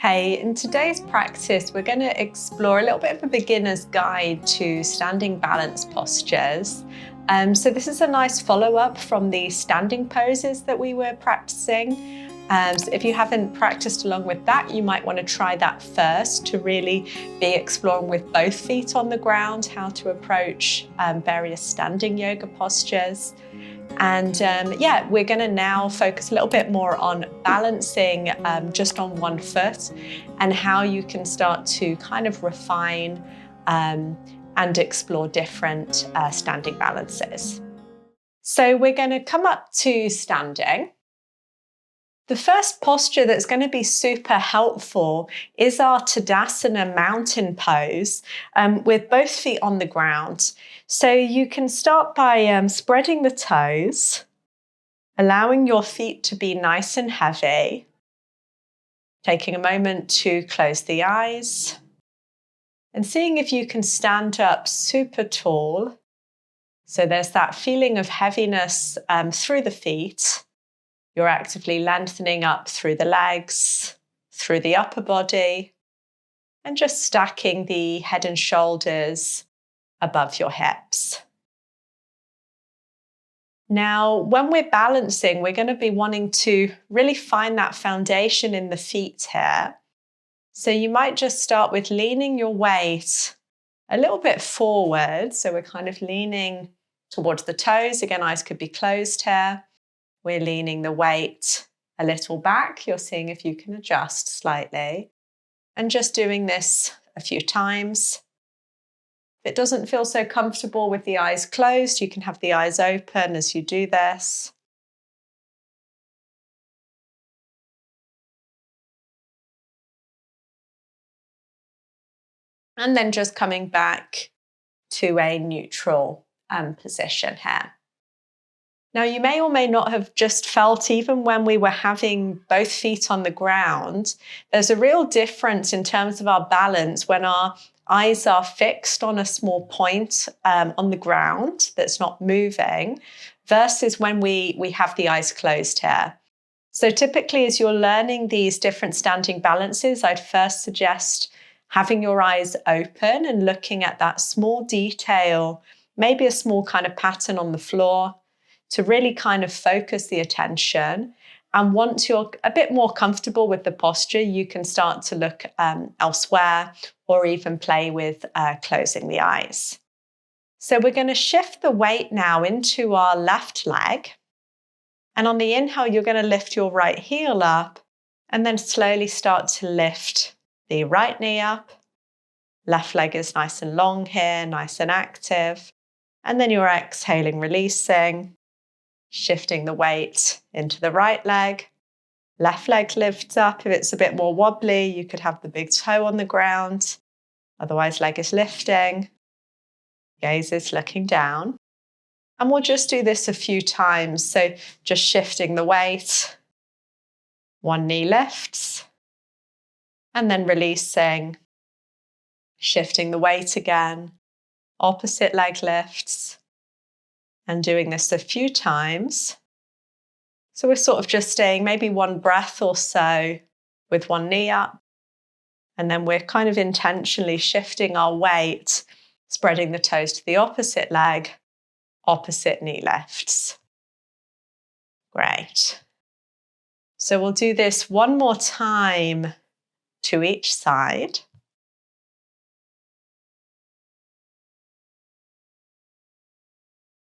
Hey, in today's practice, we're going to explore a little bit of a beginner's guide to standing balance postures. So this is a nice follow-up from the standing poses that we were practicing. So if you haven't practiced along with that, you might want to try that first to really be exploring with both feet on the ground, how to approach various standing yoga postures. And we're going to now focus a little bit more on balancing just on one foot and how you can start to kind of refine and explore different standing balances. So we're going to come up to standing. The first posture that's going to be super helpful is our Tadasana mountain pose with both feet on the ground. So you can start by spreading the toes, allowing your feet to be nice and heavy, taking a moment to close the eyes, and seeing if you can stand up super tall. So there's that feeling of heaviness through the feet. You're actively lengthening up through the legs, through the upper body, and just stacking the head and shoulders above your hips. Now, when we're balancing, we're going to be wanting to really find that foundation in the feet here. So you might just start with leaning your weight a little bit forward. So we're kind of leaning towards the toes. Again, eyes could be closed here. We're leaning the weight a little back. You're seeing if you can adjust slightly. And just doing this a few times. If it doesn't feel so comfortable with the eyes closed, you can have the eyes open as you do this. And then just coming back to a neutral position here. Now, you may or may not have just felt, even when we were having both feet on the ground, there's a real difference in terms of our balance when our eyes are fixed on a small point on the ground that's not moving versus when we have the eyes closed here. So typically, as you're learning these different standing balances, I'd first suggest having your eyes open and looking at that small detail, maybe a small kind of pattern on the floor, to really kind of focus the attention. And once you're a bit more comfortable with the posture, you can start to look elsewhere or even play with closing the eyes. So we're going to shift the weight now into our left leg. And on the inhale, you're going to lift your right heel up and then slowly start to lift the right knee up. Left leg is nice and long here, nice and active. And then you're exhaling, releasing. Shifting the weight into the right leg. Left leg lifts up. If it's a bit more wobbly, you could have the big toe on the ground. Otherwise, leg is lifting. Gaze is looking down. And we'll just do this a few times. So just shifting the weight. One knee lifts. And then releasing. Shifting the weight again. Opposite leg lifts. And doing this a few times. So we're sort of just staying maybe one breath or so with one knee up. And then we're kind of intentionally shifting our weight, spreading the toes to the opposite leg, opposite knee lifts. Great. So we'll do this one more time to each side.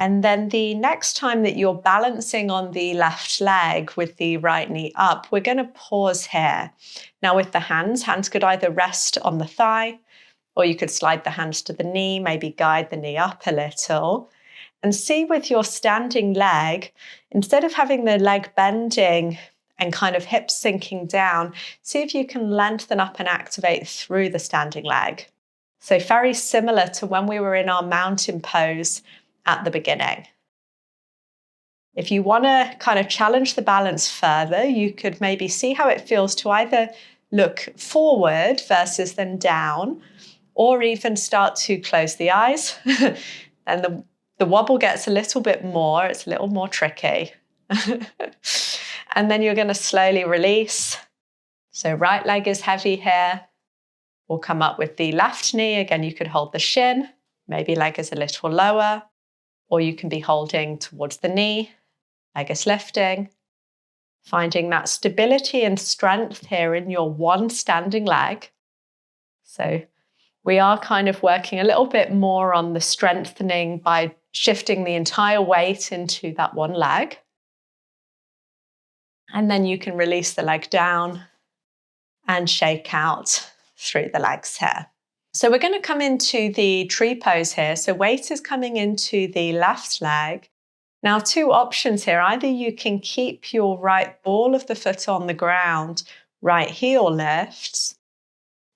And then the next time that you're balancing on the left leg with the right knee up, we're going to pause here. Now with the hands could either rest on the thigh, or you could slide the hands to the knee, maybe guide the knee up a little. And see with your standing leg, instead of having the leg bending and kind of hips sinking down, see if you can lengthen up and activate through the standing leg. So very similar to when we were in our mountain pose at the beginning. If you want to kind of challenge the balance further, you could maybe see how it feels to either look forward versus then down, or even start to close the eyes. And the wobble gets a little bit more, it's a little more tricky. And then you're going to slowly release So right leg is heavy here. We'll come up with the left knee. Again, you could hold the shin, maybe leg is a little lower, or you can be holding towards the knee, leg is lifting. Finding that stability and strength here in your one standing leg. So we are kind of working a little bit more on the strengthening by shifting the entire weight into that one leg. And then you can release the leg down and shake out through the legs here. So we're going to come into the tree pose here. So weight is coming into the left leg. Now, two options here. Either you can keep your right ball of the foot on the ground, right heel lifts,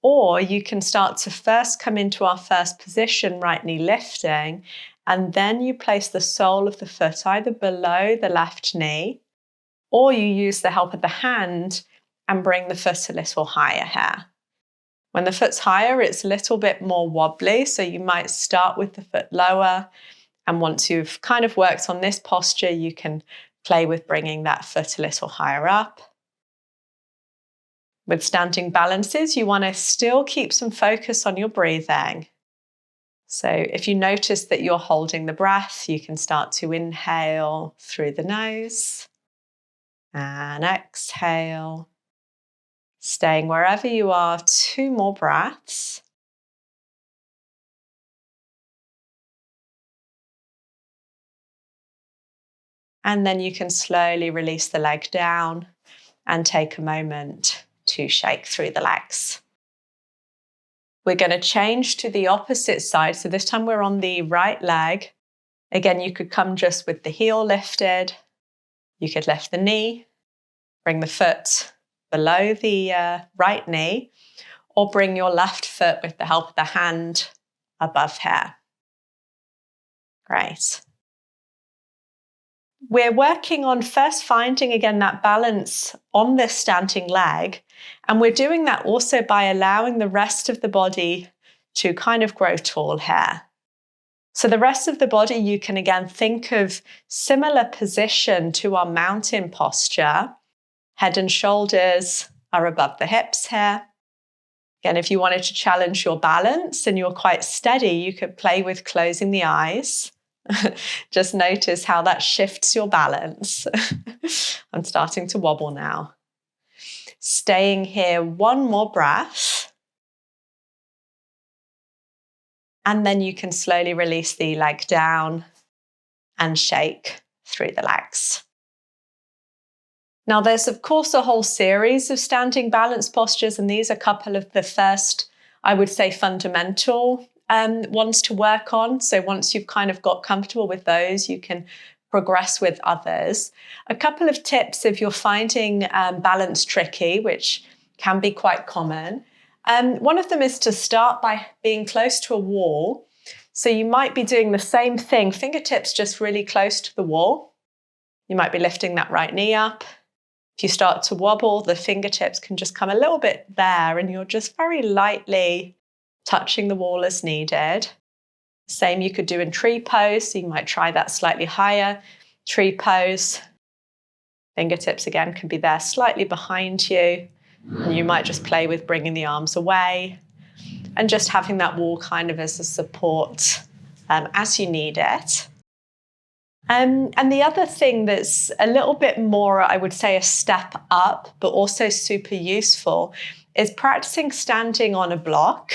or you can start to first come into our first position, right knee lifting, and then you place the sole of the foot either below the left knee, or you use the help of the hand and bring the foot a little higher here. When the foot's higher, it's a little bit more wobbly, so you might start with the foot lower. And once you've kind of worked on this posture, you can play with bringing that foot a little higher up. With standing balances, you want to still keep some focus on your breathing. So if you notice that you're holding the breath, you can start to inhale through the nose and exhale. Staying wherever you are, 2 more breaths. And then you can slowly release the leg down and take a moment to shake through the legs. We're going to change to the opposite side. So this time we're on the right leg. Again, you could come just with the heel lifted. You could lift the knee, bring the foot below the right knee, or bring your left foot with the help of the hand above here. Great. We're working on first finding again that balance on this standing leg, and we're doing that also by allowing the rest of the body to kind of grow tall here. So the rest of the body, you can again think of similar position to our mountain posture. Head and shoulders are above the hips here. Again, if you wanted to challenge your balance and you're quite steady, you could play with closing the eyes. Just notice how that shifts your balance. I'm starting to wobble now. Staying here, 1 more breath. And then you can slowly release the leg down and shake through the legs. Now, there's of course a whole series of standing balance postures, and these are a couple of the first, I would say, fundamental ones to work on. So once you've kind of got comfortable with those, you can progress with others. A couple of tips if you're finding balance tricky, which can be quite common. One of them is to start by being close to a wall. So you might be doing the same thing, fingertips just really close to the wall. You might be lifting that right knee up. If you start to wobble, the fingertips can just come a little bit there, and you're just very lightly touching the wall as needed. Same you could do in tree pose. So you might try that slightly higher. Tree pose. Fingertips again can be there slightly behind you. And you might just play with bringing the arms away and just having that wall kind of as a support as you need it. And the other thing that's a little bit more, I would say, a step up, but also super useful, is practicing standing on a block.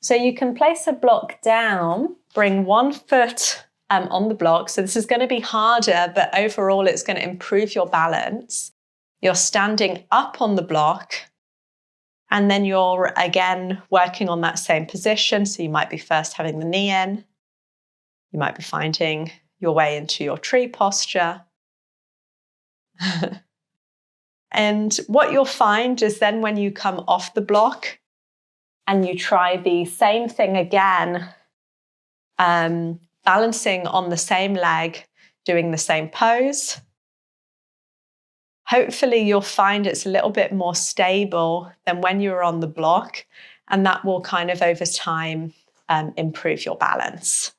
So you can place a block down, bring 1 foot on the block. So this is going to be harder, but overall it's going to improve your balance. You're standing up on the block, and then you're again working on that same position. So you might be first having the knee in. You might be finding your way into your tree posture. And what you'll find is then when you come off the block and you try the same thing again, balancing on the same leg, doing the same pose, hopefully you'll find it's a little bit more stable than when you're on the block, and that will kind of over time improve your balance.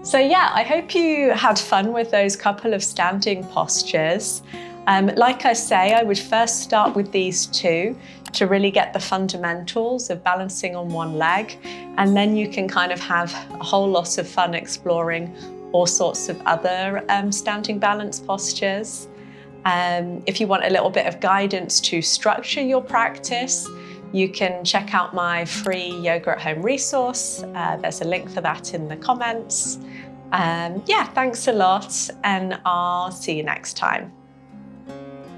So yeah, I hope you had fun with those couple of standing postures. Like I say, I would first start with these two to really get the fundamentals of balancing on one leg, and then you can kind of have a whole lot of fun exploring all sorts of other standing balance postures. If you want a little bit of guidance to structure your practice, you can check out my free yoga at home resource. There's a link for that in the comments. Yeah, thanks a lot, and I'll see you next time.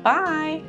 Bye.